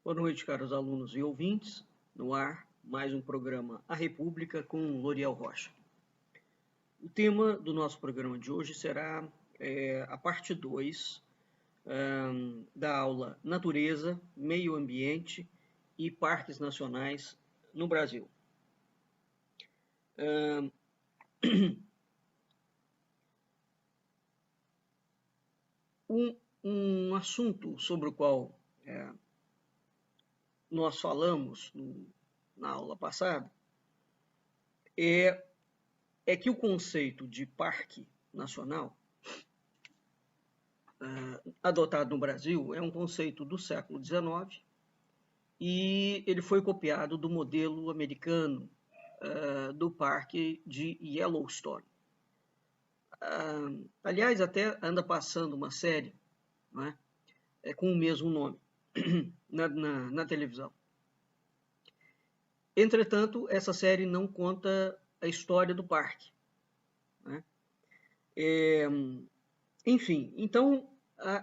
Boa noite, caros alunos e ouvintes. No ar, mais um programa A República com Loriel Rocha. O tema do nosso programa de hoje será a parte 2 da aula Natureza, Meio Ambiente e Parques Nacionais no Brasil. Um assunto sobre o qual nós falamos na aula passada é que o conceito de parque nacional adotado no Brasil é um conceito do século XIX e ele foi copiado do modelo americano do parque de Yellowstone. Aliás, até anda passando uma série, não é? Com o mesmo nome na televisão. Entretanto, essa série não conta a história do parque, né? Enfim, então,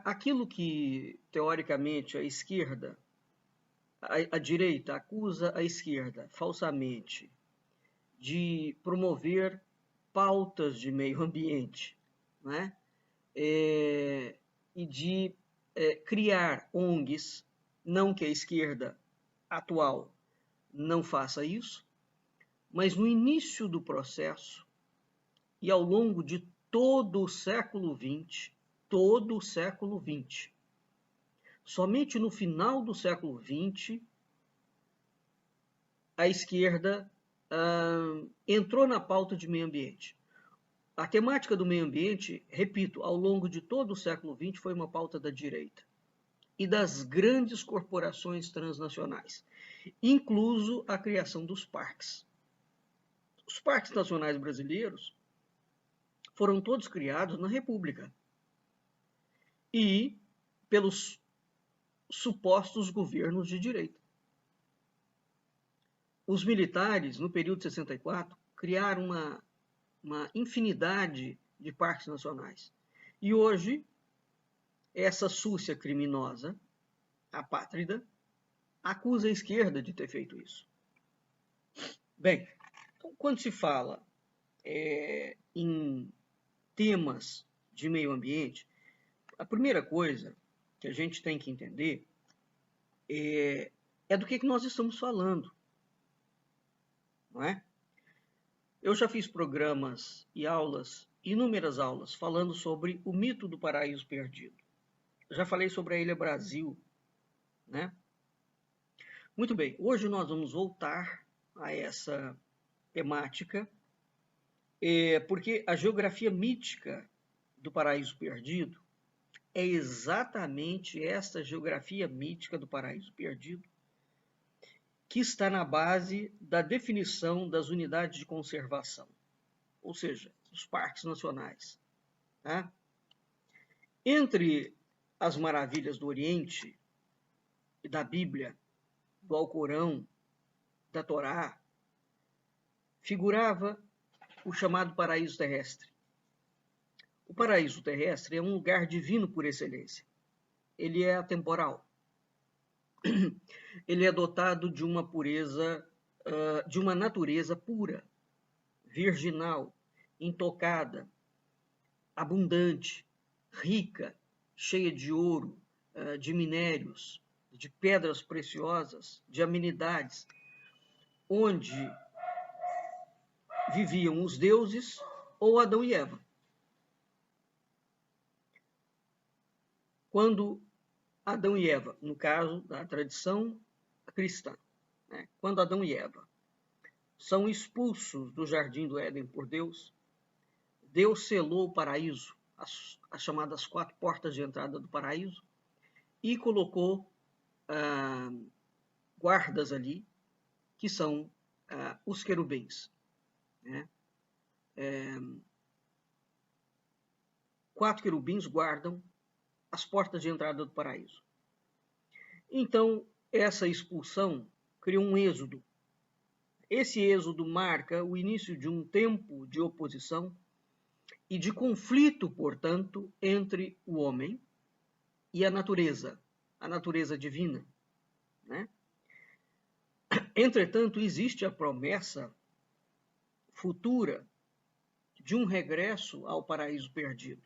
aquilo que, teoricamente, a esquerda, a direita acusa a esquerda, falsamente, de promover pautas de meio ambiente, né? E de criar ONGs, não que a esquerda atual não faça isso, mas no início do processo e ao longo de todo o século XX, somente no final do século XX, a esquerda entrou na pauta de meio ambiente. A temática do meio ambiente, repito, ao longo de todo o século XX foi uma pauta da direita e das grandes corporações transnacionais, incluso a criação dos parques. Os parques nacionais brasileiros foram todos criados na República e pelos supostos governos de direita. Os militares, no período de 64, criaram uma infinidade de parques nacionais. E hoje, essa súcia criminosa, apátrida, acusa a esquerda de ter feito isso. Bem, então, quando se fala em temas de meio ambiente, a primeira coisa que a gente tem que entender é do que nós estamos falando, não é? Eu já fiz programas e aulas, inúmeras aulas, falando sobre o mito do paraíso perdido. Já falei sobre a Ilha Brasil, né? Muito bem, hoje nós vamos voltar a essa temática, porque a geografia mítica do paraíso perdido é exatamente esta geografia mítica do paraíso perdido que está na base da definição das unidades de conservação, ou seja, os parques nacionais. Tá? Entre as maravilhas do Oriente e da Bíblia, do Alcorão, da Torá, figurava o chamado paraíso terrestre. O paraíso terrestre é um lugar divino por excelência. Ele é atemporal. Ele é dotado de uma pureza, de uma natureza pura, virginal, intocada, abundante, rica, cheia de ouro, de minérios, de pedras preciosas, de amenidades, onde viviam os deuses ou Adão e Eva. Quando Adão e Eva, no caso da tradição cristã, né? Quando Adão e Eva são expulsos do jardim do Éden por Deus, Deus selou o paraíso, as chamadas 4 portas de entrada do paraíso, e colocou guardas ali, que são os querubins. Né? 4 querubins guardam as portas de entrada do paraíso. Então, essa expulsão criou um êxodo. Esse êxodo marca o início de um tempo de oposição e de conflito, portanto, entre o homem e a natureza divina. né? Entretanto, existe a promessa futura de um regresso ao paraíso perdido.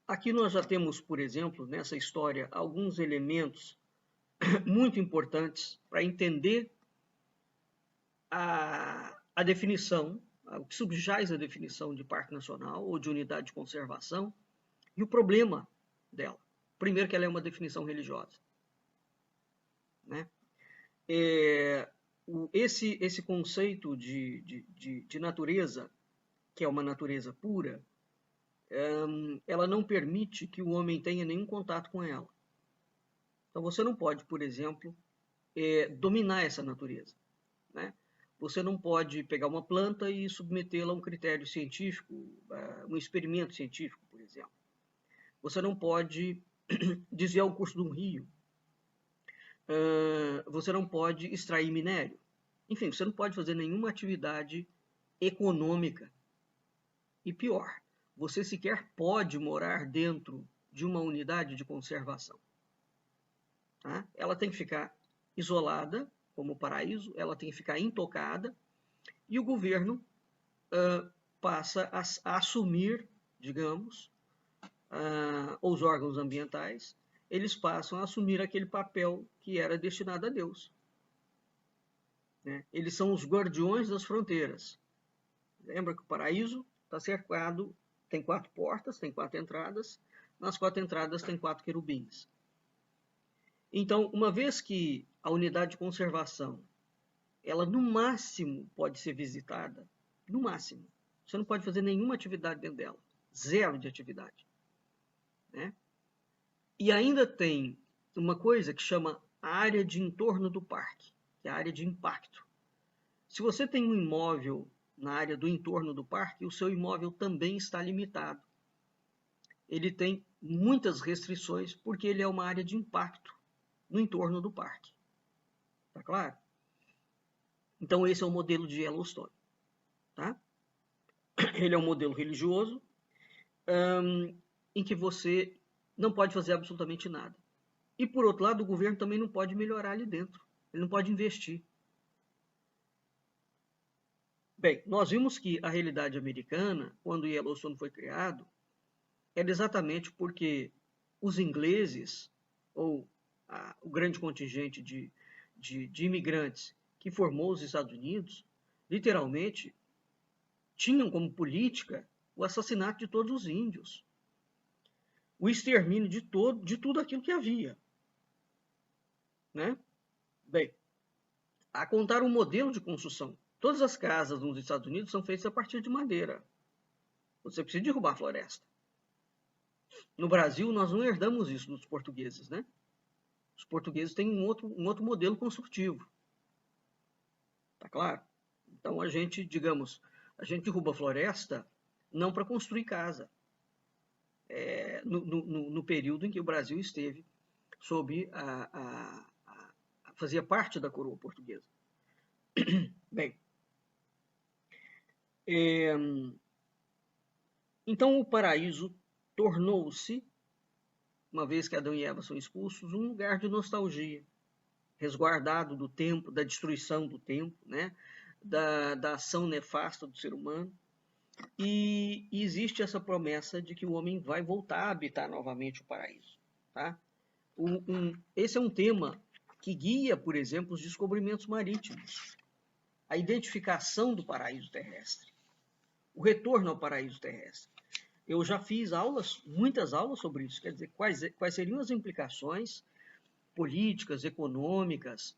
Aqui nós já temos, por exemplo, nessa história, alguns elementos muito importantes para entender a definição, o que subjaz a definição de parque nacional ou de unidade de conservação e o problema dela. Primeiro, que ela é uma definição religiosa, né? Esse conceito de natureza, que é uma natureza pura, ela não permite que o homem tenha nenhum contato com ela. Então você não pode, por exemplo, dominar essa natureza, né? Você não pode pegar uma planta e submetê-la a um critério científico, um experimento científico, por exemplo. Você não pode desviar o curso de um rio. Você não pode extrair minério. Enfim, você não pode fazer nenhuma atividade econômica. E pior, você sequer pode morar dentro de uma unidade de conservação. Tá? Ela tem que ficar isolada, como o paraíso, ela tem que ficar intocada, e o governo passa a assumir, digamos, os órgãos ambientais, eles passam a assumir aquele papel que era destinado a Deus, né? Eles são os guardiões das fronteiras. Lembra que o paraíso está cercado, tem 4 portas, tem 4 entradas, nas 4 entradas tem 4 querubins. Então, uma vez que a unidade de conservação, ela no máximo pode ser visitada, no máximo, você não pode fazer nenhuma atividade dentro dela, 0 de atividade, né? E ainda tem uma coisa que chama a área de entorno do parque, que é a área de impacto. Se você tem um imóvel na área do entorno do parque, o seu imóvel também está limitado. Ele tem muitas restrições porque ele é uma área de impacto no entorno do parque. Tá claro? Então esse é o modelo de Yellowstone, tá? Ele é um modelo religioso em que você não pode fazer absolutamente nada. E por outro lado, o governo também não pode melhorar ali dentro. Ele não pode investir. Bem, nós vimos que a realidade americana, quando o Yellowstone foi criado, era exatamente porque os ingleses, ou o grande contingente de imigrantes que formou os Estados Unidos, literalmente tinham como política o assassinato de todos os índios, o extermínio de tudo aquilo que havia, né? Bem, a contar um modelo de construção. Todas as casas nos Estados Unidos são feitas a partir de madeira. Você precisa derrubar a floresta. No Brasil, nós não herdamos isso dos portugueses, né? Os portugueses têm um outro modelo construtivo. Tá claro? Então a gente, digamos, a gente derruba a floresta não para construir casa. No período em que o Brasil esteve sob fazia parte da coroa portuguesa. Bem, então o paraíso tornou-se, uma vez que Adão e Eva são expulsos, um lugar de nostalgia, resguardado do tempo, da destruição do tempo, né? da ação nefasta do ser humano. E existe essa promessa de que o homem vai voltar a habitar novamente o paraíso. Tá? Esse é um tema que guia, por exemplo, os descobrimentos marítimos, a identificação do paraíso terrestre, o retorno ao paraíso terrestre. Eu já fiz muitas aulas sobre isso, quer dizer, quais seriam as implicações políticas, econômicas,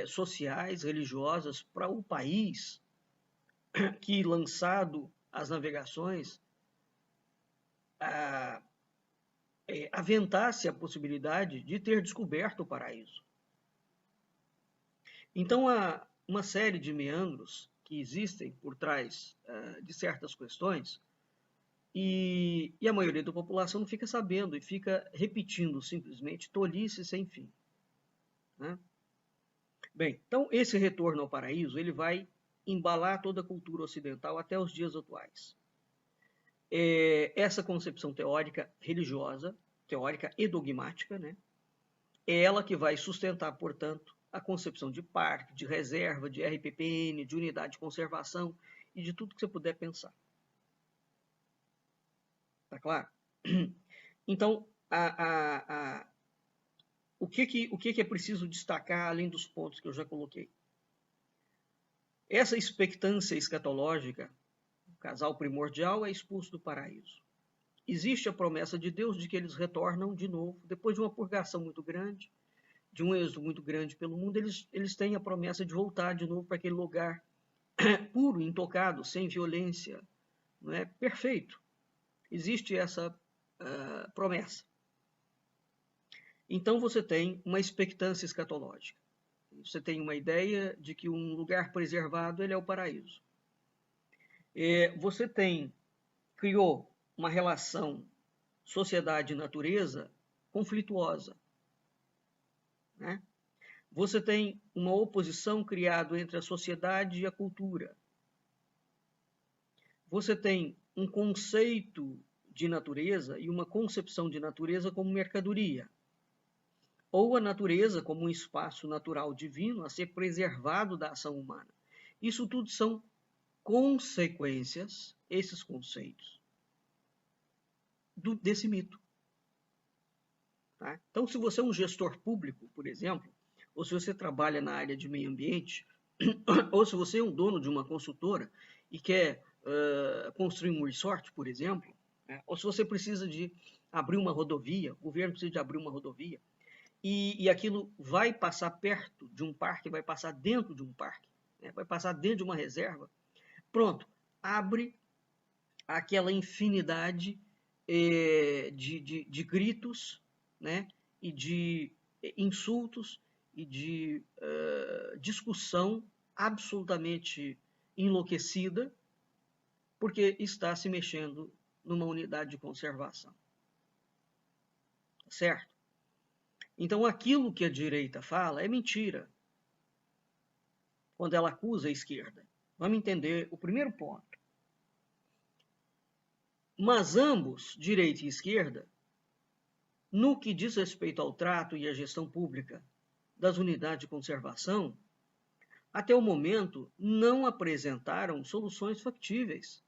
sociais, religiosas para o país que, lançado às navegações, aventasse a possibilidade de ter descoberto o paraíso. Então, há uma série de meandros que existem por trás de certas questões e a maioria da população não fica sabendo e fica repetindo simplesmente tolice sem fim, né? Bem, então esse retorno ao paraíso ele vai embalar toda a cultura ocidental até os dias atuais. Essa concepção teórica religiosa teórica e dogmática, né? É ela que vai sustentar, portanto, a concepção de parque, de reserva, de RPPN, de unidade de conservação e de tudo que você puder pensar. Tá claro? Então, o que é preciso destacar, além dos pontos que eu já coloquei? Essa expectância escatológica, o casal primordial é expulso do paraíso. Existe a promessa de Deus de que eles retornam de novo, depois de uma purgação muito grande, de um êxodo muito grande pelo mundo, eles têm a promessa de voltar de novo para aquele lugar puro, intocado, sem violência, não é? Perfeito. Existe essa promessa. Então você tem uma expectância escatológica. Você tem uma ideia de que um lugar preservado ele é o paraíso. Você criou uma relação sociedade e natureza conflituosa, né? Você tem uma oposição criada entre a sociedade e a cultura. Você tem um conceito de natureza e uma concepção de natureza como mercadoria, ou a natureza como um espaço natural divino a ser preservado da ação humana. Isso tudo são consequências, esses conceitos, desse mito. Tá? Então, se você é um gestor público, por exemplo, ou se você trabalha na área de meio ambiente, ou se você é um dono de uma consultora e quer construir um resort, por exemplo, né? Ou se você precisa de abrir uma rodovia, o governo precisa de abrir uma rodovia, e aquilo vai passar perto de um parque, vai passar dentro de um parque, né? Vai passar dentro de uma reserva, pronto, abre aquela infinidade de gritos, né? E de insultos e de discussão absolutamente enlouquecida, porque está se mexendo numa unidade de conservação. Certo? Então, aquilo que a direita fala é mentira, quando ela acusa a esquerda. Vamos entender o primeiro ponto. Mas ambos, direita e esquerda, no que diz respeito ao trato e à gestão pública das unidades de conservação, até o momento não apresentaram soluções factíveis.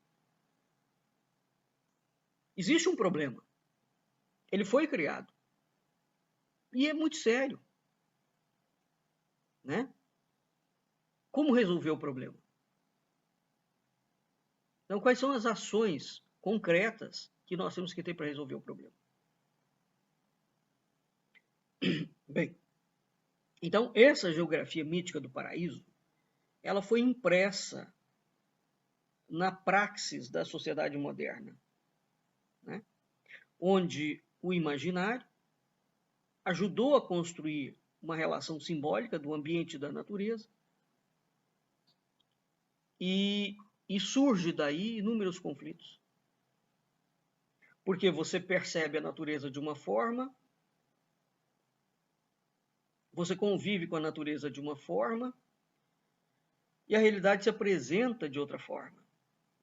Existe um problema. Ele foi criado. E é muito sério. Né? Como resolver o problema? Então, quais são as ações concretas que nós temos que ter para resolver o problema? Bem, então, essa geografia mítica do paraíso, ela foi impressa na praxis da sociedade moderna, né? Onde o imaginário ajudou a construir uma relação simbólica do ambiente e da natureza, e surge daí inúmeros conflitos. Porque você percebe a natureza de uma forma, você convive com a natureza de uma forma, e a realidade se apresenta de outra forma.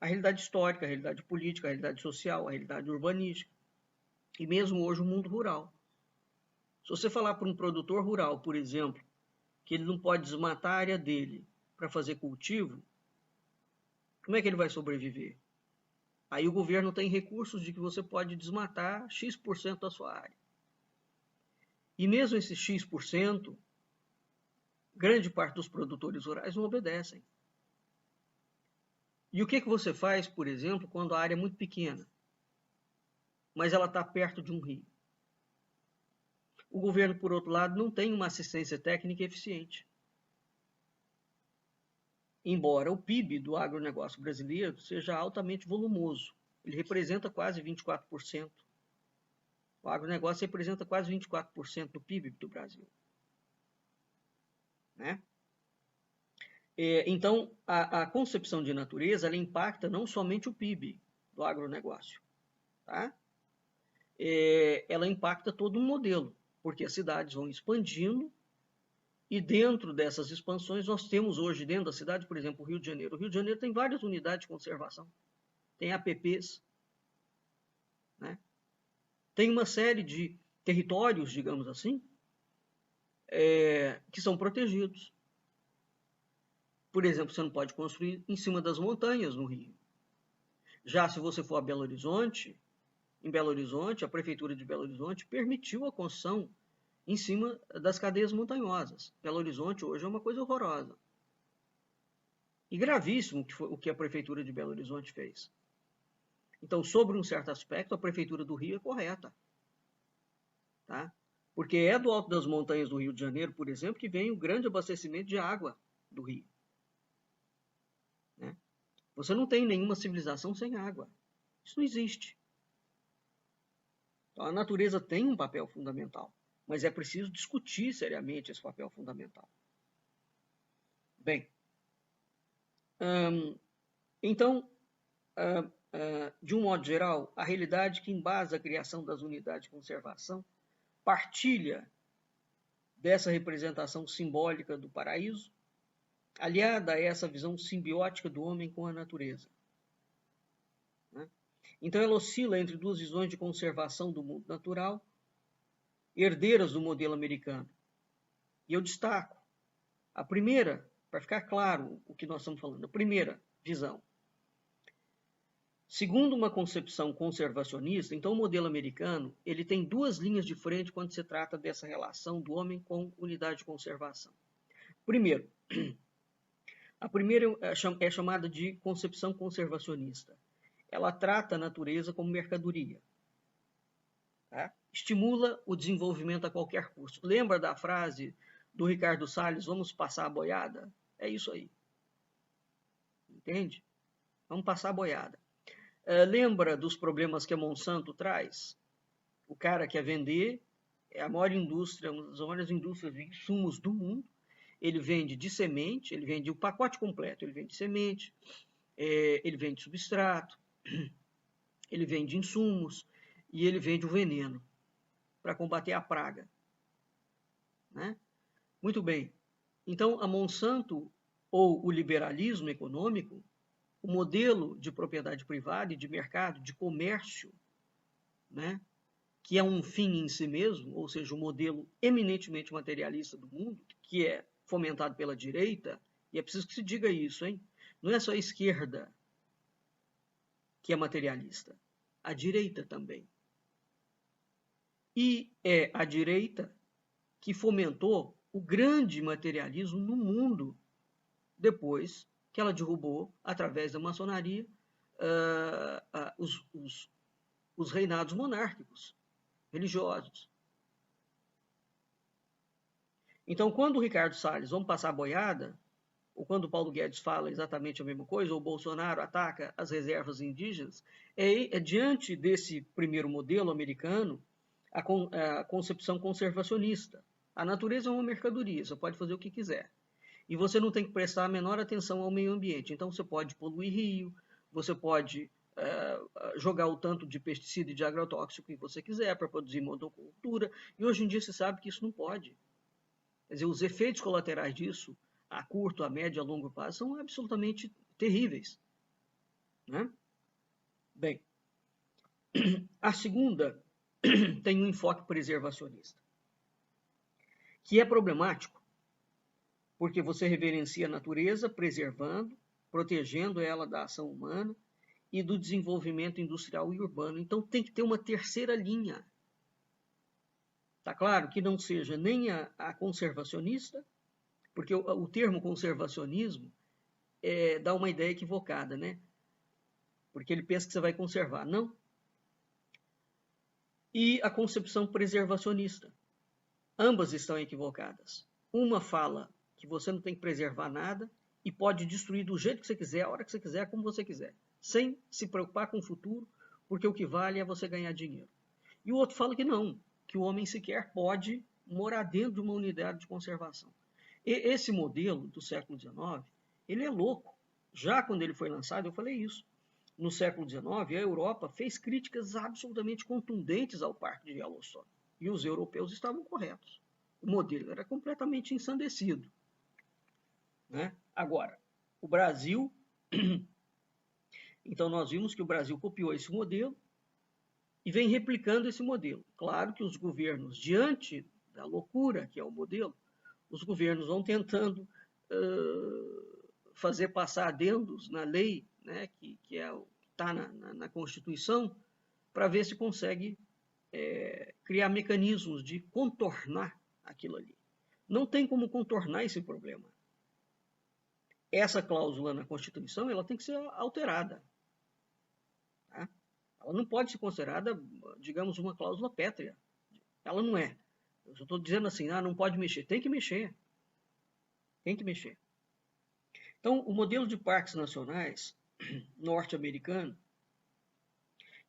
A realidade histórica, a realidade política, a realidade social, a realidade urbanística, e mesmo hoje o mundo rural. Se você falar para um produtor rural, por exemplo, que ele não pode desmatar a área dele para fazer cultivo, como é que ele vai sobreviver? Aí o governo tem recursos de que você pode desmatar X% da sua área. E mesmo esse X%, grande parte dos produtores rurais não obedecem. E o que você faz, por exemplo, quando a área é muito pequena, mas ela está perto de um rio? O governo, por outro lado, não tem uma assistência técnica eficiente. Embora o PIB do agronegócio brasileiro seja altamente volumoso, ele representa quase 24%. O agronegócio representa quase 24% do PIB do Brasil. Né? Então, a concepção de natureza ela impacta não somente o PIB do agronegócio. Tá? Ela impacta todo um modelo, porque as cidades vão expandindo e dentro dessas expansões nós temos hoje dentro da cidade, por exemplo, o Rio de Janeiro. O Rio de Janeiro tem várias unidades de conservação, tem APPs, né? tem uma série de territórios, digamos assim, que são protegidos. Por exemplo, você não pode construir em cima das montanhas no Rio. Já se você for a Belo Horizonte, em Belo Horizonte, a Prefeitura de Belo Horizonte permitiu a construção em cima das cadeias montanhosas. Belo Horizonte hoje é uma coisa horrorosa. E gravíssimo o que a Prefeitura de Belo Horizonte fez. Então, sobre um certo aspecto, a Prefeitura do Rio é correta. Tá? Porque é do alto das montanhas do Rio de Janeiro, por exemplo, que vem o grande abastecimento de água do Rio. Né? Você não tem nenhuma civilização sem água. Isso não existe. Então, a natureza tem um papel fundamental, mas é preciso discutir seriamente esse papel fundamental. Bem, então, de um modo geral, a realidade que embasa a criação das unidades de conservação partilha dessa representação simbólica do paraíso, aliada a essa visão simbiótica do homem com a natureza. Né? Então, ela oscila entre duas visões de conservação do mundo natural, herdeiras do modelo americano. E eu destaco a primeira, para ficar claro o que nós estamos falando, a primeira visão. Segundo uma concepção conservacionista, então o modelo americano ele tem duas linhas de frente quando se trata dessa relação do homem com unidade de conservação. Primeiro, a primeira é chamada de concepção conservacionista. Ela trata a natureza como mercadoria. Tá? Estimula o desenvolvimento a qualquer custo. Lembra da frase do Ricardo Salles, vamos passar a boiada? É isso aí. Entende? Vamos passar a boiada. Lembra dos problemas que a Monsanto traz? O cara quer vender, é a maior indústria, uma das maiores indústrias de insumos do mundo. Ele vende de semente, ele vende o pacote completo. Ele vende semente, ele vende substrato, ele vende insumos e ele vende o veneno para combater a praga. Né? Muito bem. Então, a Monsanto, ou o liberalismo econômico, o modelo de propriedade privada e de mercado, de comércio, né, que é um fim em si mesmo, ou seja, o modelo eminentemente materialista do mundo, que é fomentado pela direita, e é preciso que se diga isso, hein? Não é só a esquerda que é materialista, a direita também. E é a direita que fomentou o grande materialismo no mundo depois que ela derrubou, através da maçonaria, os reinados monárquicos, religiosos. Então, quando o Ricardo Salles, vamos passar a boiada, ou quando o Paulo Guedes fala exatamente a mesma coisa, ou o Bolsonaro ataca as reservas indígenas, é diante desse primeiro modelo americano, a concepção conservacionista. A natureza é uma mercadoria, você pode fazer o que quiser. E você não tem que prestar a menor atenção ao meio ambiente. Então, você pode poluir rio, você pode jogar o tanto de pesticida e de agrotóxico que você quiser para produzir monocultura. E hoje em dia se sabe que isso não pode. Quer dizer, os efeitos colaterais disso, a curto, a médio, a longo prazo, são absolutamente terríveis. Né? Bem, a segunda tem um enfoque preservacionista, que é problemático, porque você reverencia a natureza, preservando, protegendo ela da ação humana e do desenvolvimento industrial e urbano. Então tem que ter uma terceira linha. Está claro que não seja nem a conservacionista, porque o termo conservacionismo dá uma ideia equivocada, né? Porque ele pensa que você vai conservar. Não. E a concepção preservacionista. Ambas estão equivocadas. Uma fala que você não tem que preservar nada e pode destruir do jeito que você quiser, a hora que você quiser, como você quiser, sem se preocupar com o futuro, porque o que vale é você ganhar dinheiro. E o outro fala que não, que o homem sequer pode morar dentro de uma unidade de conservação. E esse modelo do século XIX, ele é louco. Já quando ele foi lançado, eu falei isso. No século XIX, a Europa fez críticas absolutamente contundentes ao Parque de Yellowstone. E os europeus estavam corretos. O modelo era completamente ensandecido. Né? Agora, o Brasil... Então, nós vimos que o Brasil copiou esse modelo e vem replicando esse modelo. Claro que os governos, diante da loucura que é o modelo, os governos vão tentando fazer passar adendos na lei, né, que está na Constituição, para ver se consegue criar mecanismos de contornar aquilo ali. Não tem como contornar esse problema. Essa cláusula na Constituição ela tem que ser alterada. Tá? Ela não pode ser considerada, digamos, uma cláusula pétrea. Ela não é. Eu só estou dizendo assim, não pode mexer. Tem que mexer. Tem que mexer. Então, o modelo de parques nacionais norte-americano,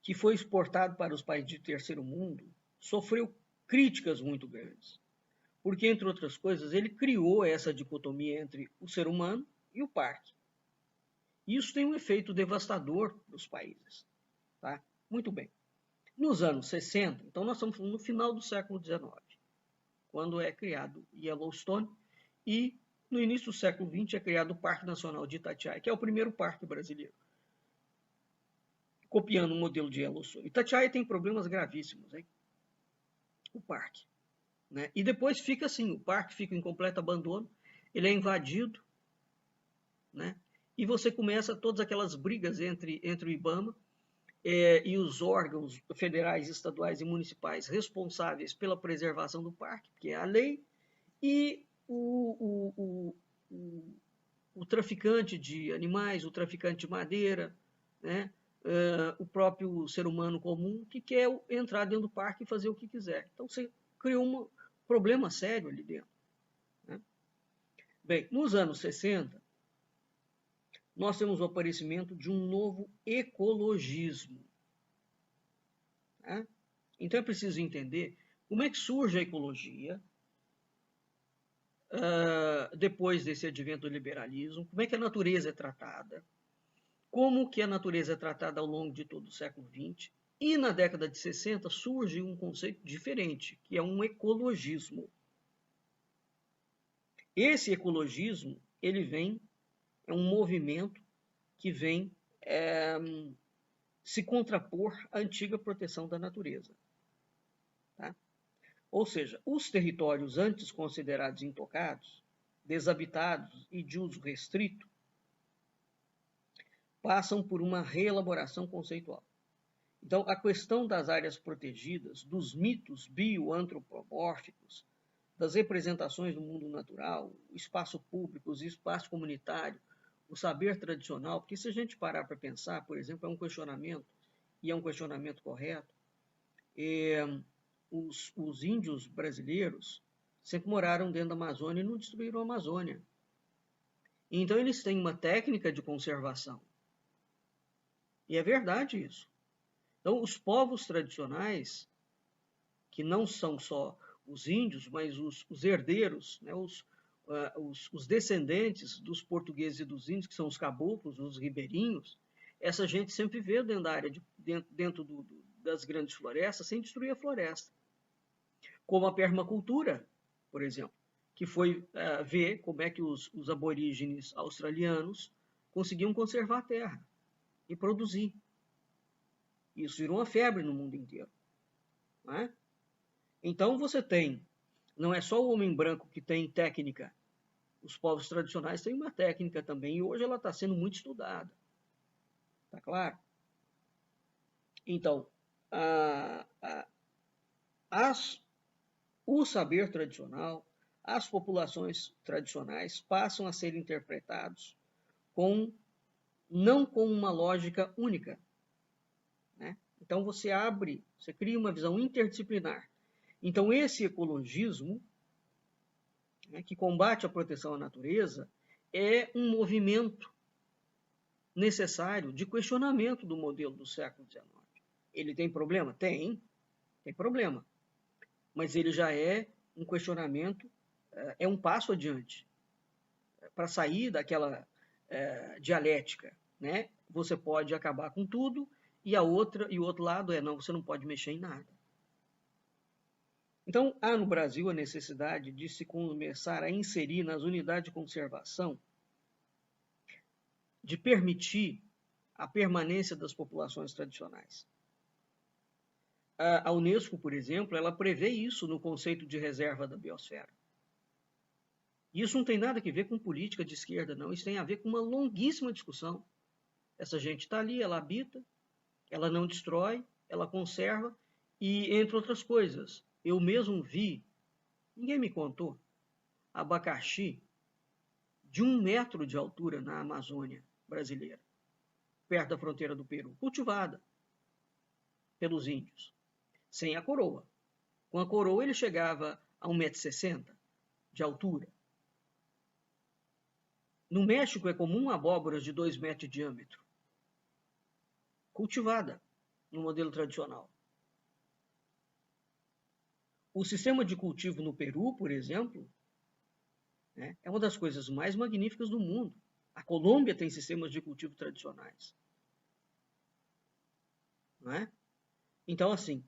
que foi exportado para os países de terceiro mundo, sofreu críticas muito grandes. Porque, entre outras coisas, ele criou essa dicotomia entre o ser humano e o parque. Isso tem um efeito devastador nos países. Tá? Muito bem. Nos anos 60, então nós estamos no final do século XIX, quando é criado Yellowstone, e no início do século XX é criado o Parque Nacional de Itatiaia, que é o primeiro parque brasileiro, copiando o modelo de Yellowstone. Itatiaia tem problemas gravíssimos, hein? O parque. Né? E depois fica assim, o parque fica em completo abandono, ele é invadido, né? E você começa todas aquelas brigas entre o IBAMA e os órgãos federais, estaduais e municipais responsáveis pela preservação do parque, que é a lei, e o traficante de animais, o traficante de madeira, né? O próprio ser humano comum que quer entrar dentro do parque e fazer o que quiser. Então você criou um problema sério ali dentro. Né? Bem, nos anos 60, nós temos o aparecimento de um novo ecologismo. Né? Então é preciso entender como é que surge a ecologia depois desse advento do liberalismo, como é que a natureza é tratada, como que a natureza é tratada ao longo de todo o século XX, e na década de 60 surge um conceito diferente, que é um ecologismo. Esse ecologismo, ele vem, é um movimento que vem se contrapor à antiga proteção da natureza. Tá? Ou seja, os territórios antes considerados intocados, desabitados e de uso restrito, passam por uma reelaboração conceitual. Então, a questão das áreas protegidas, dos mitos bioantropomórficos, das representações do mundo natural, o espaço público, o espaço comunitário, o saber tradicional, porque se a gente parar para pensar, por exemplo, é um questionamento, e é um questionamento correto, os índios brasileiros sempre moraram dentro da Amazônia e não destruíram a Amazônia. Então, eles têm uma técnica de conservação. E é verdade isso. Então, os povos tradicionais, que não são só os índios, mas os herdeiros, né, os descendentes dos portugueses e dos índios, que são os caboclos, os ribeirinhos, essa gente sempre viveu dentro da área, dentro das grandes florestas, sem destruir a floresta. Como a permacultura, por exemplo, que foi ver como é que os aborígenes australianos conseguiam conservar a terra e produzir. Isso virou uma febre no mundo inteiro. Não é? Então você tem, não é só o homem branco que tem técnica, os povos tradicionais têm uma técnica também, e hoje ela está sendo muito estudada. Está claro? Então, o saber tradicional, as populações tradicionais passam a ser interpretados não com uma lógica única. Né? Então você cria uma visão interdisciplinar. Então esse ecologismo, né, que combate a proteção à natureza, é um movimento necessário de questionamento do modelo do século XIX. Ele tem problema? Tem problema. Mas ele já é um questionamento, é um passo adiante para sair daquela dialética. Né? Você pode acabar com tudo e o outro lado não, você não pode mexer em nada. Então, há no Brasil a necessidade de se começar a inserir nas unidades de conservação, de permitir a permanência das populações tradicionais. A Unesco, por exemplo, ela prevê isso no conceito de reserva da biosfera. Isso não tem nada a ver com política de esquerda, não. Isso tem a ver com uma longuíssima discussão. Essa gente está ali, ela habita, ela não destrói, ela conserva e, entre outras coisas, eu mesmo vi, ninguém me contou, abacaxi de 1 metro de altura na Amazônia brasileira, perto da fronteira do Peru, cultivada pelos índios, sem a coroa. Com a coroa ele chegava a 1,60 m de altura. No México é comum abóboras de 2 metros de diâmetro, cultivada no modelo tradicional. O sistema de cultivo no Peru, por exemplo, é uma das coisas mais magníficas do mundo. A Colômbia tem sistemas de cultivo tradicionais. Não é? Então, assim,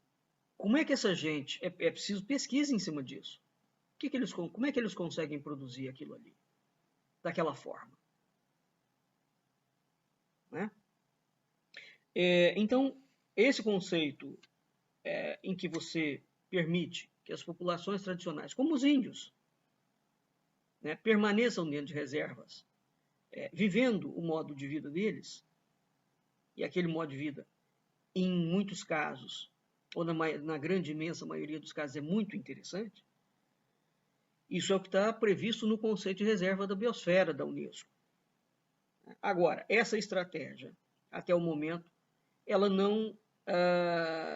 como é que essa gente... É preciso pesquisa em cima disso. Como é que eles conseguem produzir aquilo ali? Daquela forma. Né? Então, esse conceito em que você permite que as populações tradicionais, como os índios, permaneçam dentro de reservas, vivendo o modo de vida deles, e aquele modo de vida, em muitos casos, ou na grande imensa maioria dos casos, é muito interessante. Isso é o que está previsto no conceito de reserva da biosfera da Unesco. Agora, essa estratégia, até o momento, ela não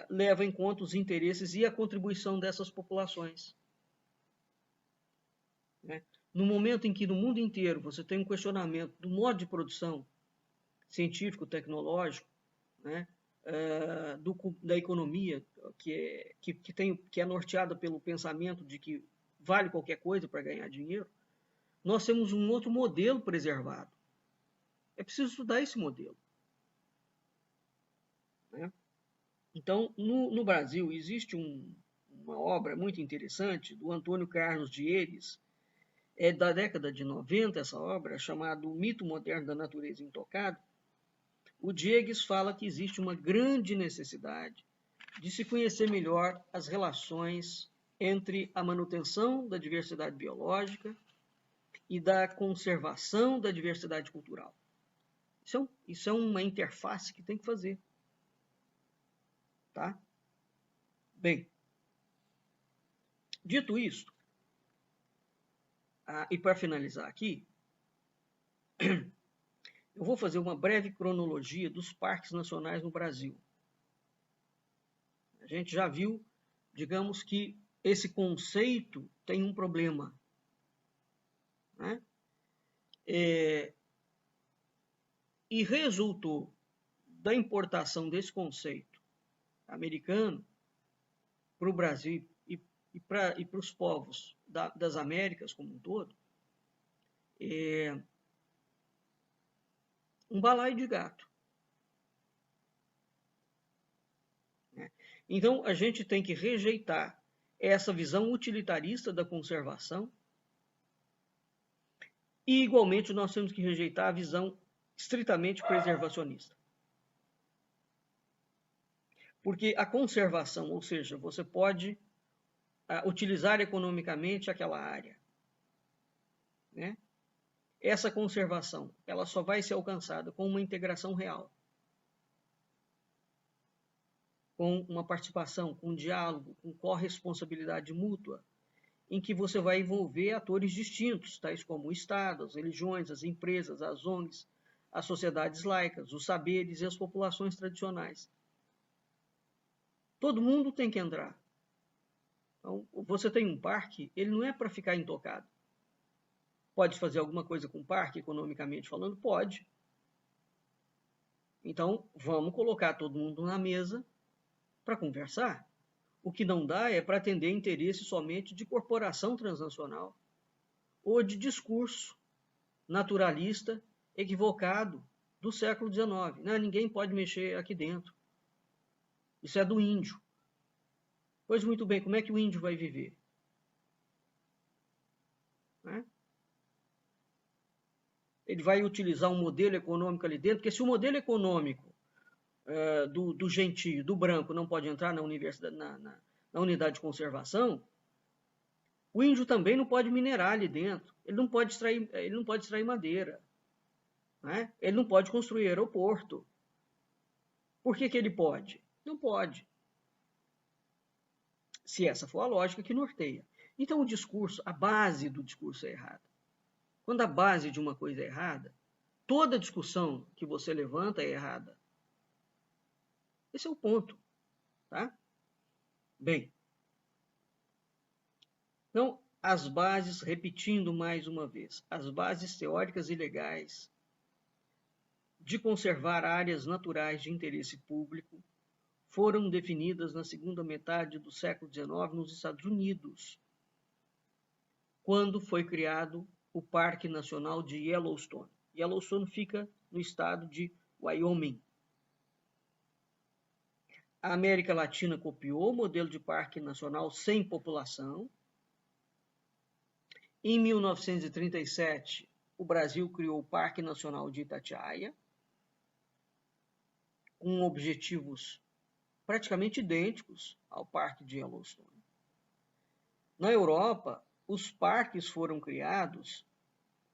leva em conta os interesses e a contribuição dessas populações. No momento em que no mundo inteiro você tem um questionamento do modo de produção científico, tecnológico, da economia, que é norteada pelo pensamento de que vale qualquer coisa para ganhar dinheiro, nós temos um outro modelo preservado. É preciso estudar esse modelo. Então, no Brasil, existe uma obra muito interessante do Antônio Carlos Diegues, da década de 90, essa obra, chamada O Mito Moderno da Natureza Intocada. O Diegues fala que existe uma grande necessidade de se conhecer melhor as relações entre a manutenção da diversidade biológica e da conservação da diversidade cultural. Isso é uma interface que tem que fazer. Tá? Bem, dito isso, e para finalizar aqui, eu vou fazer uma breve cronologia dos parques nacionais no Brasil. A gente já viu, digamos que esse conceito tem um problema. E resultou da importação desse conceito americano para o Brasil e para os povos das Américas como um todo, um balaio de gato. Então, a gente tem que rejeitar essa visão utilitarista da conservação e, igualmente, nós temos que rejeitar a visão estritamente preservacionista. Porque a conservação, ou seja, você pode utilizar economicamente aquela área. Essa conservação, ela só vai ser alcançada com uma integração real, com uma participação, com um diálogo, com corresponsabilidade mútua, em que você vai envolver atores distintos, tais como o Estado, as religiões, as empresas, as ONGs, as sociedades laicas, os saberes e as populações tradicionais. Todo mundo tem que entrar. Então, você tem um parque, ele não é para ficar intocado. Pode fazer alguma coisa com o parque, economicamente falando? Pode. Então, vamos colocar todo mundo na mesa para conversar. O que não dá é para atender interesse somente de corporação transnacional ou de discurso naturalista equivocado do século XIX. Não, ninguém pode mexer aqui dentro. Isso é do índio. Pois muito bem, como é que o índio vai viver? Ele vai utilizar um modelo econômico ali dentro, porque se o modelo econômico do gentio, do branco, não pode entrar na universidade, na unidade de conservação, o índio também não pode minerar ali dentro. Ele não pode extrair madeira. Né? Ele não pode construir aeroporto. Por que ele pode? Não pode. Se essa for a lógica que norteia. Então o discurso, a base do discurso é errada. Quando a base de uma coisa é errada, toda discussão que você levanta é errada. Esse é o ponto. Tá? Bem, então, as bases, repetindo mais uma vez, as bases teóricas e legais de conservar áreas naturais de interesse público foram definidas na segunda metade do século XIX nos Estados Unidos, quando foi criado o Parque Nacional de Yellowstone. Yellowstone fica no estado de Wyoming. A América Latina copiou o modelo de parque nacional sem população. Em 1937, o Brasil criou o Parque Nacional de Itatiaia, com objetivos praticamente idênticos ao Parque de Yellowstone. Na Europa, os parques foram criados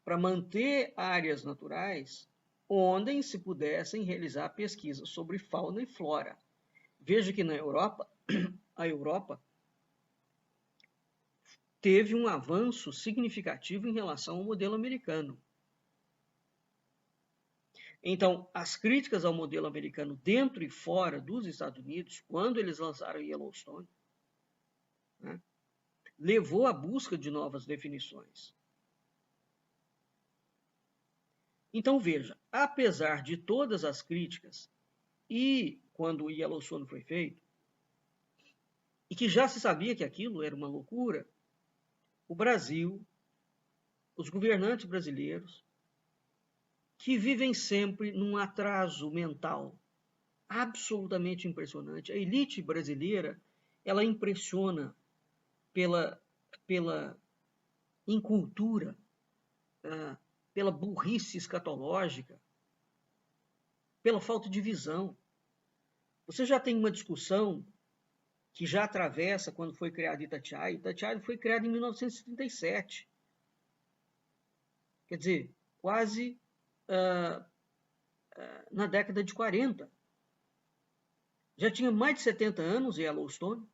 para manter áreas naturais onde se pudessem realizar pesquisas sobre fauna e flora. Veja que na Europa, a Europa teve um avanço significativo em relação ao modelo americano. Então, as críticas ao modelo americano dentro e fora dos Estados Unidos, quando eles lançaram Yellowstone, né, levou à busca de novas definições. Então, veja, apesar de todas as críticas, e quando o Yellowstone foi feito, e que já se sabia que aquilo era uma loucura, o Brasil, os governantes brasileiros, que vivem sempre num atraso mental absolutamente impressionante. A elite brasileira, ela impressiona pela incultura, pela burrice escatológica, pela falta de visão. Você já tem uma discussão que já atravessa quando foi criado Itatiaia. Itatiaia foi criado em 1937. Quer dizer, quase na década de 40. Já tinha mais de 70 anos Yellowstone.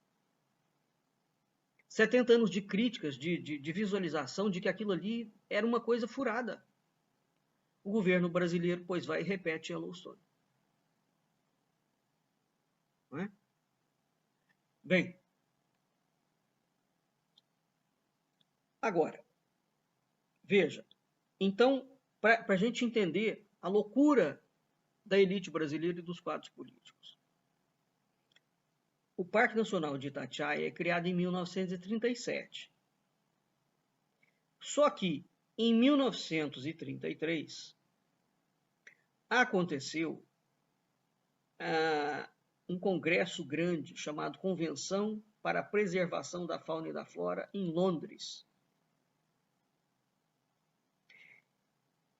70 anos de críticas, de visualização de que aquilo ali era uma coisa furada. O governo brasileiro, pois, vai e repete Yellowstone. Não é? Bem, agora, veja, então, para a gente entender a loucura da elite brasileira e dos quadros políticos. O Parque Nacional de Itatiaia é criado em 1937. Só que, em 1933, aconteceu um congresso grande chamado Convenção para a Preservação da Fauna e da Flora em Londres.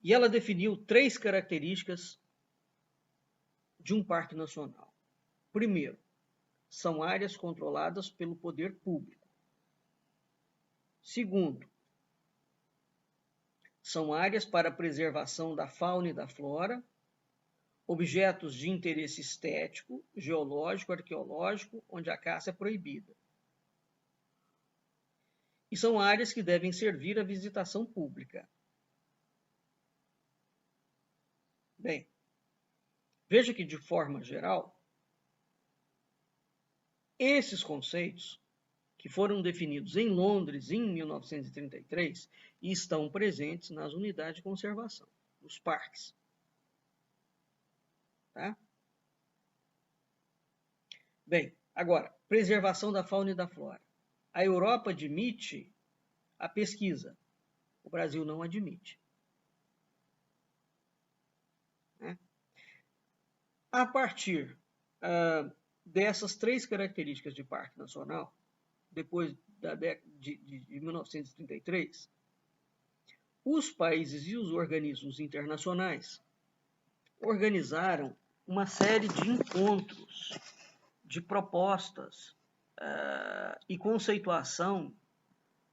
E ela definiu 3 características de um parque nacional. Primeiro, são áreas controladas pelo poder público. Segundo, são áreas para a preservação da fauna e da flora, objetos de interesse estético, geológico, arqueológico, onde a caça é proibida. E são áreas que devem servir à visitação pública. Bem, veja que, de forma geral, esses conceitos, que foram definidos em Londres em 1933, estão presentes nas unidades de conservação, nos parques. Tá? Bem, agora, preservação da fauna e da flora. A Europa admite a pesquisa, o Brasil não admite. Né? A partir dessas 3 características de parque nacional, depois da década de 1933, os países e os organismos internacionais organizaram uma série de encontros, de propostas e conceituação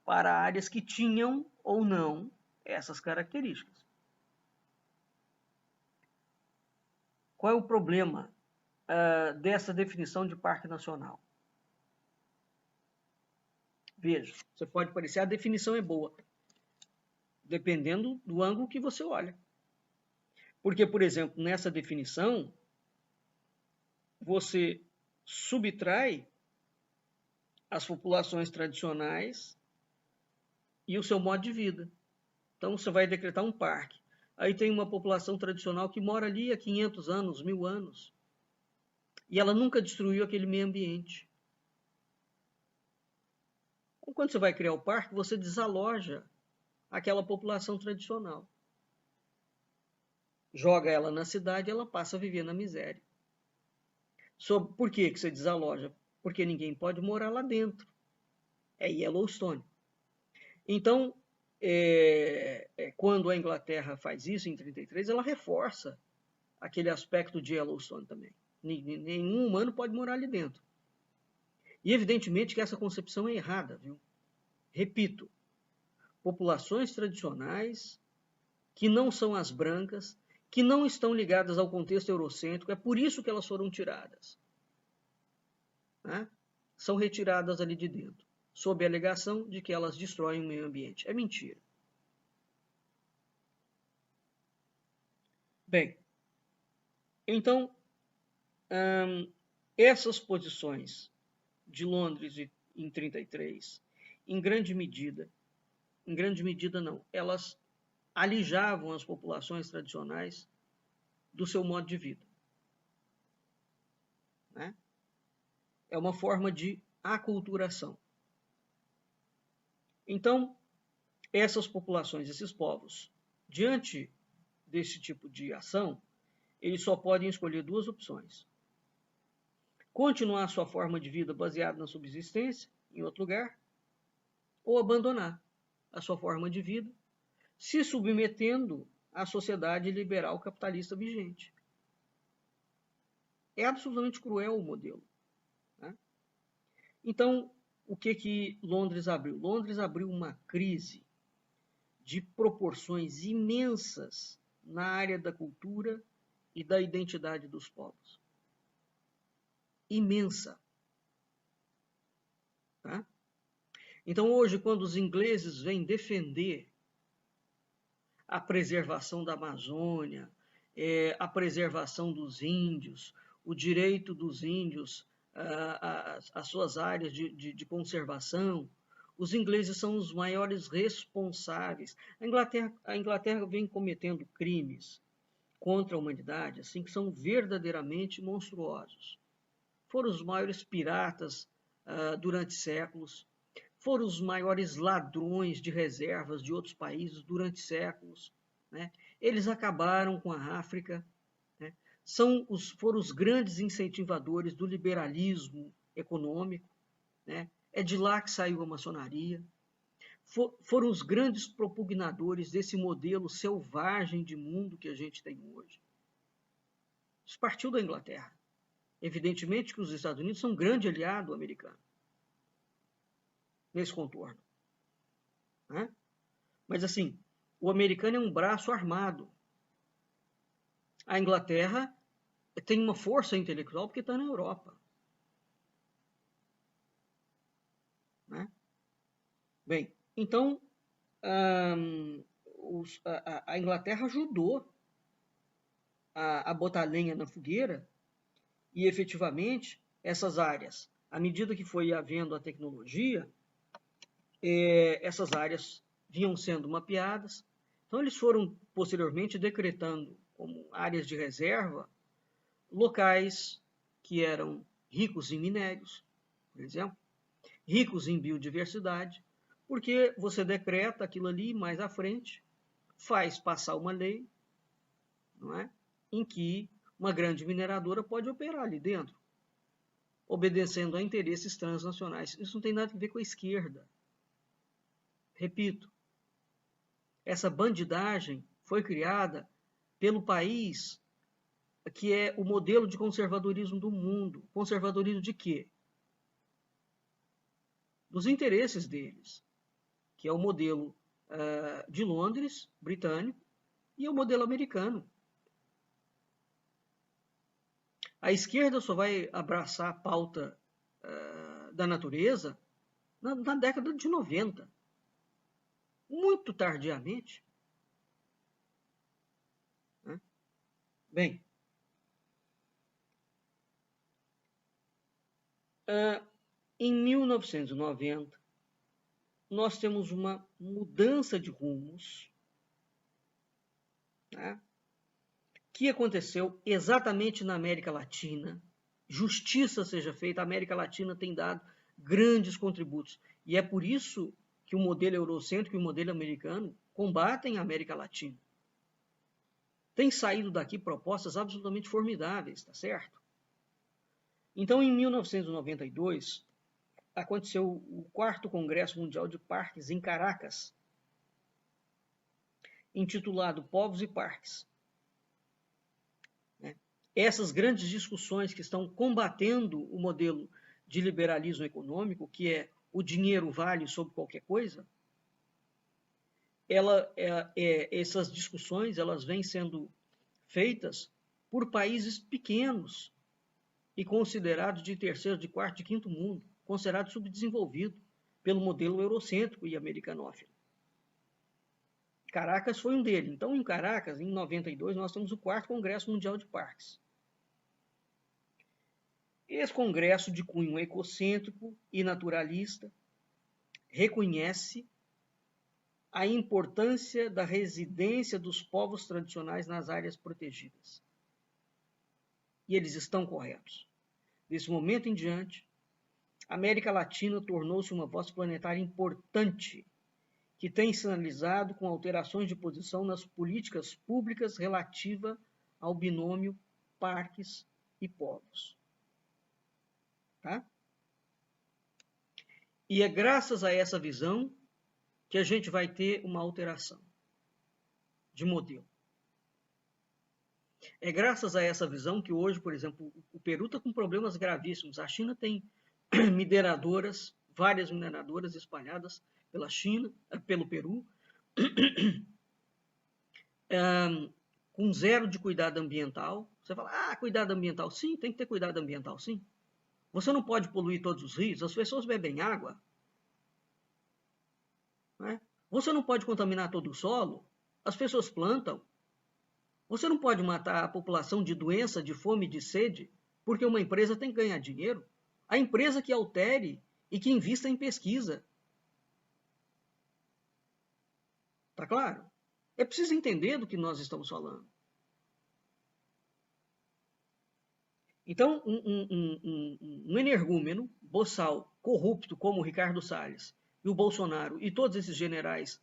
para áreas que tinham ou não essas características. Qual é o problema dessa definição de parque nacional? Veja, você pode parecer a definição é boa, dependendo do ângulo que você olha. Porque, por exemplo, nessa definição, você subtrai as populações tradicionais e o seu modo de vida. Então, você vai decretar um parque. Aí tem uma população tradicional que mora ali há 500 anos, 1000 anos. E ela nunca destruiu aquele meio ambiente. Então, quando você vai criar o parque, você desaloja aquela população tradicional. Joga ela na cidade e ela passa a viver na miséria. Por que você desaloja? Porque ninguém pode morar lá dentro. É Yellowstone. Então, quando a Inglaterra faz isso em 1933, ela reforça aquele aspecto de Yellowstone também. Nenhum humano pode morar ali dentro. E evidentemente que essa concepção é errada, viu? Repito, populações tradicionais que não são as brancas, que não estão ligadas ao contexto eurocêntrico, é por isso que elas foram tiradas. Né? São retiradas ali de dentro, sob a alegação de que elas destroem o meio ambiente. É mentira. Bem, então, essas posições de Londres em 1933, em grande medida não, elas alijavam as populações tradicionais do seu modo de vida. Né? É uma forma de aculturação. Então, essas populações, esses povos, diante desse tipo de ação, eles só podem escolher duas opções. Continuar sua forma de vida baseada na subsistência em outro lugar, ou abandonar a sua forma de vida, se submetendo à sociedade liberal capitalista vigente. É absolutamente cruel o modelo. Né? Então, o que Londres abriu? Londres abriu uma crise de proporções imensas na área da cultura e da identidade dos povos. Imensa. Tá? Então, hoje, quando os ingleses vêm defender a preservação da Amazônia, a preservação dos índios, o direito dos índios às suas áreas de conservação, os ingleses são os maiores responsáveis. A Inglaterra vem cometendo crimes contra a humanidade, assim, que são verdadeiramente monstruosos. Foram os maiores piratas durante séculos, foram os maiores ladrões de reservas de outros países durante séculos. Né? Eles acabaram com a África, né? Foram os grandes incentivadores do liberalismo econômico. Né? É de lá que saiu a maçonaria. Foram os grandes propugnadores desse modelo selvagem de mundo que a gente tem hoje. Isso partiu da Inglaterra. Evidentemente que os Estados Unidos são um grande aliado americano nesse contorno. Né? Mas, assim, o americano é um braço armado. A Inglaterra tem uma força intelectual porque está na Europa. Né? Bem, então, a Inglaterra ajudou a botar lenha na fogueira e, efetivamente, essas áreas, à medida que foi havendo a tecnologia, essas áreas vinham sendo mapeadas. Então, eles foram, posteriormente, decretando como áreas de reserva locais que eram ricos em minérios, por exemplo, ricos em biodiversidade, porque você decreta aquilo ali mais à frente, faz passar uma lei, não é? Em que uma grande mineradora pode operar ali dentro, obedecendo a interesses transnacionais. Isso não tem nada a ver com a esquerda. Repito, essa bandidagem foi criada pelo país que é o modelo de conservadorismo do mundo. Conservadorismo de quê? Dos interesses deles, que é o modelo de Londres, britânico, e o modelo americano. A esquerda só vai abraçar a pauta da natureza na década de 90, muito tardiamente. Né? Bem, em 1990, nós temos uma mudança de rumos, né, que aconteceu exatamente na América Latina. Justiça seja feita, a América Latina tem dado grandes contributos. E é por isso que o modelo eurocêntrico e o modelo americano combatem a América Latina. Tem saído daqui propostas absolutamente formidáveis, tá certo? Então, em 1992, aconteceu o 4º Congresso Mundial de Parques em Caracas, intitulado Povos e Parques. Essas grandes discussões que estão combatendo o modelo de liberalismo econômico, que é o dinheiro vale sobre qualquer coisa, essas discussões elas vêm sendo feitas por países pequenos e considerados de terceiro, de quarto, de quinto mundo, considerados subdesenvolvidos pelo modelo eurocêntrico e americanófilo. Caracas foi um deles. Então, em Caracas, em 92, nós temos o 4º Congresso Mundial de Parques. Esse congresso de cunho ecocêntrico e naturalista reconhece a importância da residência dos povos tradicionais nas áreas protegidas. E eles estão corretos. Desse momento em diante, a América Latina tornou-se uma voz planetária importante, que tem sinalizado com alterações de posição nas políticas públicas relativa ao binômio parques e povos. Tá? E é graças a essa visão que a gente vai ter uma alteração de modelo. É graças a essa visão que hoje, por exemplo, o Peru está com problemas gravíssimos. A China tem mineradoras, várias mineradoras espalhadas pela China, pelo Peru, com zero de cuidado ambiental. Você fala, cuidado ambiental. Sim, tem que ter cuidado ambiental, sim. Você não pode poluir todos os rios, as pessoas bebem água. Né? Você não pode contaminar todo o solo, as pessoas plantam. Você não pode matar a população de doença, de fome, de sede, porque uma empresa tem que ganhar dinheiro. A empresa que altere e que invista em pesquisa. Tá claro? É preciso entender do que nós estamos falando. Então, um energúmeno, boçal, corrupto, como o Ricardo Salles e o Bolsonaro e todos esses generais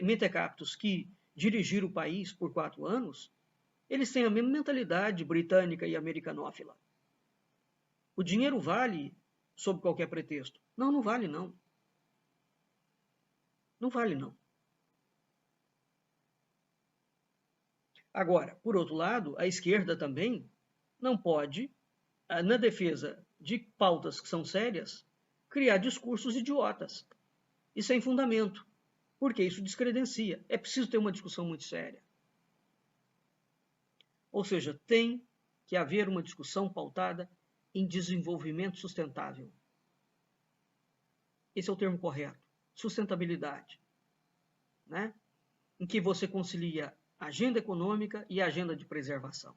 mentecaptos que dirigiram o país por 4 anos, eles têm a mesma mentalidade britânica e americanófila. O dinheiro vale sob qualquer pretexto. Não, não vale não. Não vale não. Agora, por outro lado, a esquerda também não pode, na defesa de pautas que são sérias, criar discursos idiotas e sem fundamento, porque isso descredencia. É preciso ter uma discussão muito séria. Ou seja, tem que haver uma discussão pautada em desenvolvimento sustentável. Esse é o termo correto. Sustentabilidade. Né? Em que você concilia agenda econômica e agenda de preservação.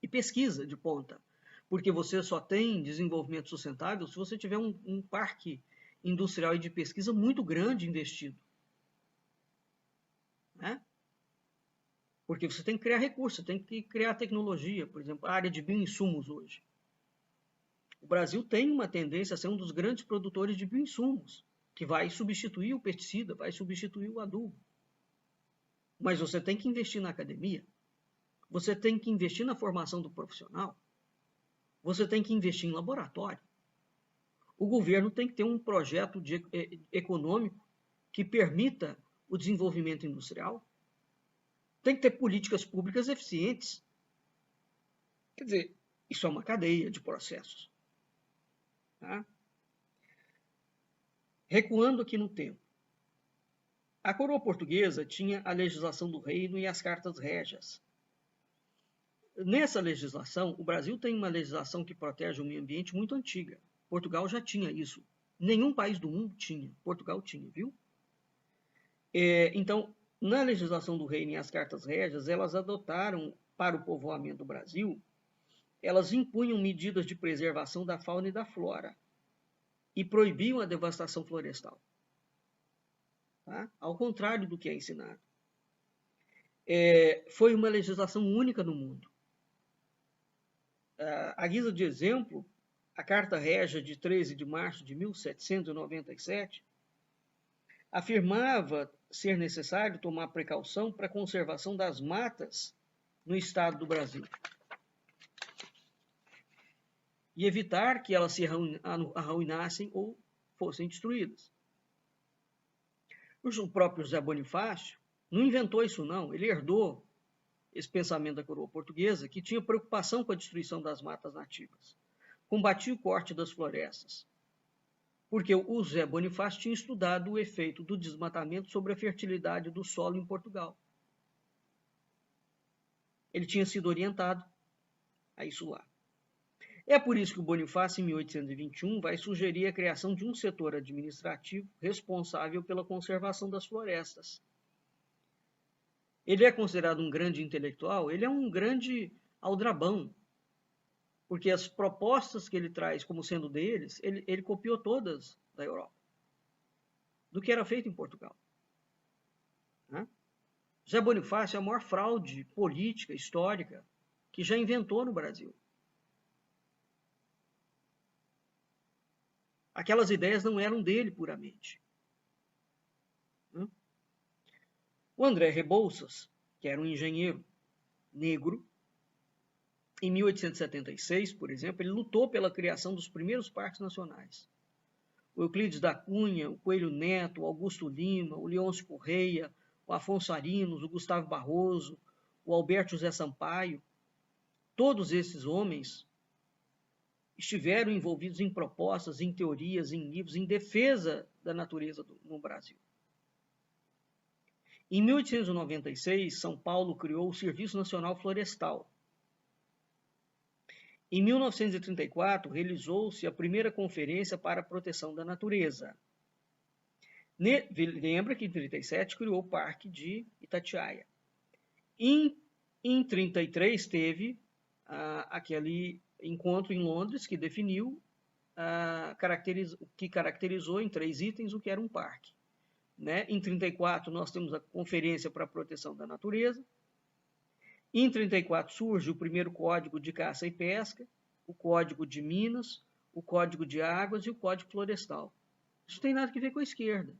E pesquisa de ponta. Porque você só tem desenvolvimento sustentável se você tiver um parque industrial e de pesquisa muito grande investido. Né? Porque você tem que criar recursos, você tem que criar tecnologia, por exemplo, a área de bioinsumos hoje. O Brasil tem uma tendência a ser um dos grandes produtores de bioinsumos, que vai substituir o pesticida, vai substituir o adubo. Mas você tem que investir na academia, você tem que investir na formação do profissional, você tem que investir em laboratório. O governo tem que ter um projeto econômico que permita o desenvolvimento industrial, tem que ter políticas públicas eficientes. Quer dizer, isso é uma cadeia de processos. Tá? Recuando aqui no tempo. A coroa portuguesa tinha a legislação do reino e as cartas régias. Nessa legislação, o Brasil tem uma legislação que protege o meio ambiente muito antiga. Portugal já tinha isso. Nenhum país do mundo tinha. Portugal tinha, viu? Então, na legislação do reino e as cartas régias, elas adotaram para o povoamento do Brasil, elas impunham medidas de preservação da fauna e da flora e proibiam a devastação florestal. Tá? Ao contrário do que é ensinado. Foi uma legislação única no mundo. À guisa de exemplo, a Carta Régia de 13 de março de 1797 afirmava ser necessário tomar precaução para a conservação das matas no estado do Brasil e evitar que elas se arruinassem ou fossem destruídas. O próprio José Bonifácio não inventou isso não, ele herdou esse pensamento da coroa portuguesa, que tinha preocupação com a destruição das matas nativas, combatia o corte das florestas, porque o José Bonifácio tinha estudado o efeito do desmatamento sobre a fertilidade do solo em Portugal. Ele tinha sido orientado a isso lá. É por isso que o Bonifácio, em 1821, vai sugerir a criação de um setor administrativo responsável pela conservação das florestas. Ele é considerado um grande intelectual, ele é um grande aldrabão, porque as propostas que ele traz como sendo deles, ele copiou todas da Europa, do que era feito em Portugal. Né? José Bonifácio é a maior fraude política, histórica, que já inventou no Brasil. Aquelas ideias não eram dele puramente. O André Rebouças, que era um engenheiro negro, em 1876, por exemplo, ele lutou pela criação dos primeiros parques nacionais. O Euclides da Cunha, o Coelho Neto, o Augusto Lima, o Leôncio Correia, o Afonso Arinos, o Gustavo Barroso, o Alberto José Sampaio, todos esses homens estiveram envolvidos em propostas, em teorias, em livros, em defesa da natureza no Brasil. Em 1896, São Paulo criou o Serviço Nacional Florestal. Em 1934, realizou-se a primeira Conferência para a Proteção da Natureza. Lembra que em 1937 criou o Parque de Itatiaia. Em 1933 teve aquele encontro em Londres que definiu, que caracterizou em 3 itens o que era um parque. Né? Em 1934 nós temos a Conferência para a Proteção da Natureza. Em 1934 surge o primeiro Código de Caça e Pesca, o Código de Minas, o Código de Águas e o Código Florestal. Isso não tem nada a ver com a esquerda.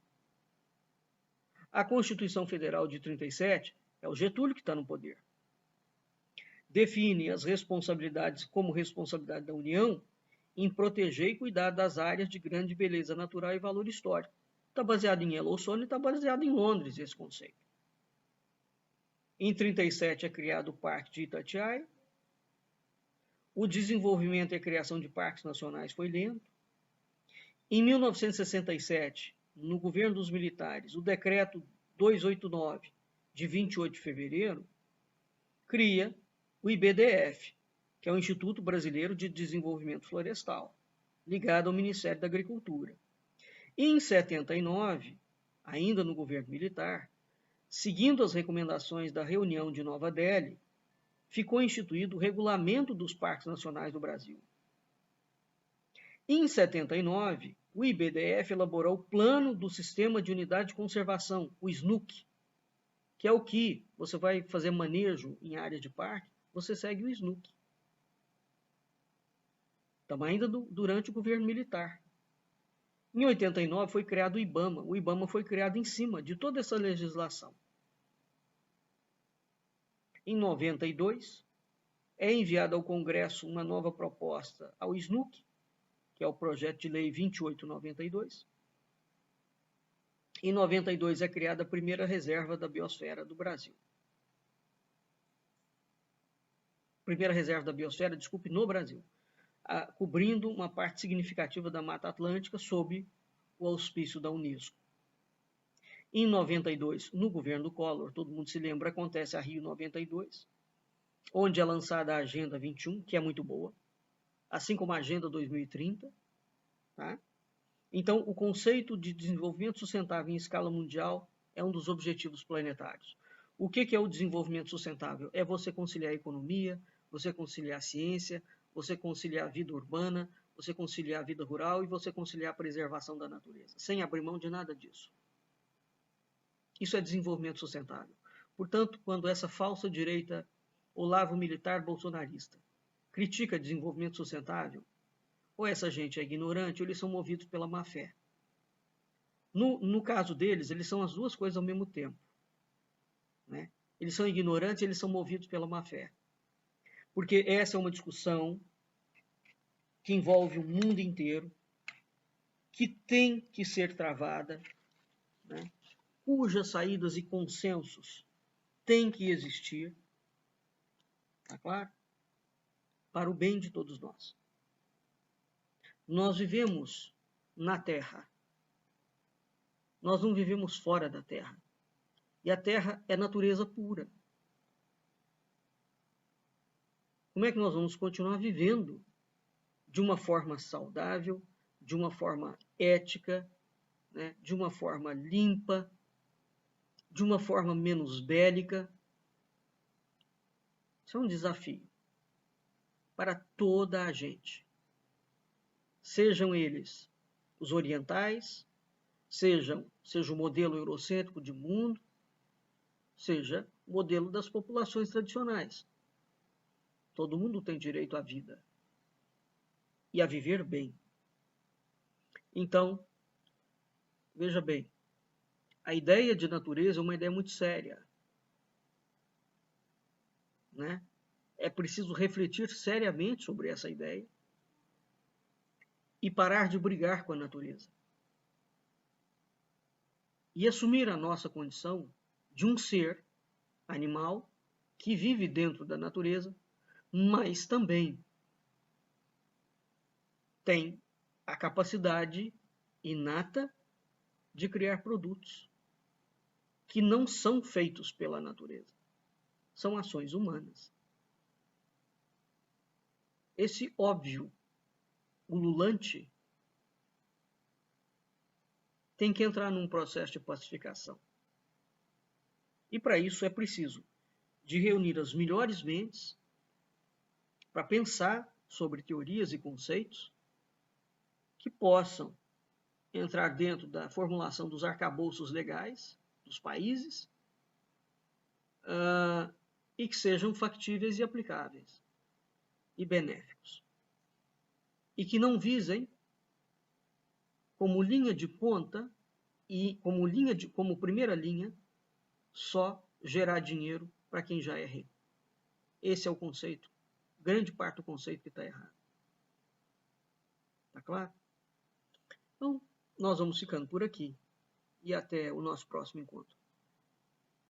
A Constituição Federal de 1937 é o Getúlio que está no poder. Define as responsabilidades como responsabilidade da União em proteger e cuidar das áreas de grande beleza natural e valor histórico. Está baseado em Yellowstone e está baseado em Londres esse conceito. Em 1937 é criado o Parque de Itatiaia. O desenvolvimento e a criação de parques nacionais foi lento. Em 1967, no governo dos militares, o decreto 289, de 28 de fevereiro, cria o IBDF, que é o Instituto Brasileiro de Desenvolvimento Florestal, ligado ao Ministério da Agricultura. E em 79, ainda no governo militar, seguindo as recomendações da reunião de Nova Delhi, ficou instituído o Regulamento dos Parques Nacionais do Brasil. Em 79, o IBDF elaborou o Plano do Sistema de Unidade de Conservação, o SNUC, que é o que você vai fazer manejo em área de parque, você segue o SNUC. Estamos ainda durante o governo militar. Em 89 foi criado o IBAMA. O IBAMA foi criado em cima de toda essa legislação. Em 92, é enviada ao Congresso uma nova proposta ao SNUC, que é o projeto de lei 2892. Em 92 é criada a primeira reserva da biosfera do Brasil. primeira reserva da biosfera, desculpe, no Brasil, cobrindo uma parte significativa da Mata Atlântica sob o auspício da Unesco. Em 92, no governo do Collor, todo mundo se lembra, acontece a Rio 92, onde é lançada a Agenda 21, que é muito boa, assim como a Agenda 2030. Tá? Então, o conceito de desenvolvimento sustentável em escala mundial é um dos objetivos planetários. O que é o desenvolvimento sustentável? É você conciliar a economia, você conciliar a ciência, você conciliar a vida urbana, você conciliar a vida rural e você conciliar a preservação da natureza, sem abrir mão de nada disso. Isso é desenvolvimento sustentável. Portanto, quando essa falsa direita olavo militar bolsonarista critica desenvolvimento sustentável, ou essa gente é ignorante ou eles são movidos pela má fé. No caso deles, eles são as duas coisas ao mesmo tempo. Né? Eles são ignorantes e eles são movidos pela má fé. Porque essa é uma discussão que envolve o mundo inteiro, que tem que ser travada, né? Cujas saídas e consensos têm que existir, tá claro? Para o bem de todos nós. Nós vivemos na Terra. Nós não vivemos fora da Terra. E a Terra é natureza pura. Como é que nós vamos continuar vivendo de uma forma saudável, de uma forma ética, né? De uma forma limpa, de uma forma menos bélica? Isso é um desafio para toda a gente. Sejam eles os orientais, seja o modelo eurocêntrico de mundo, seja o modelo das populações tradicionais. Todo mundo tem direito à vida e a viver bem. Então, veja bem, a ideia de natureza é uma ideia muito séria. Né? É preciso refletir seriamente sobre essa ideia e parar de brigar com a natureza. E assumir a nossa condição de um ser animal que vive dentro da natureza, mas também tem a capacidade inata de criar produtos que não são feitos pela natureza. São ações humanas. Esse óbvio ululante tem que entrar num processo de pacificação. E para isso é preciso de reunir as melhores mentes para pensar sobre teorias e conceitos que possam entrar dentro da formulação dos arcabouços legais dos países e que sejam factíveis e aplicáveis e benéficos. E que não visem como linha de ponta e como primeira linha só gerar dinheiro para quem já é rico. Esse é o conceito, grande parte do conceito que está errado. Tá claro? Então, nós vamos ficando por aqui e até o nosso próximo encontro.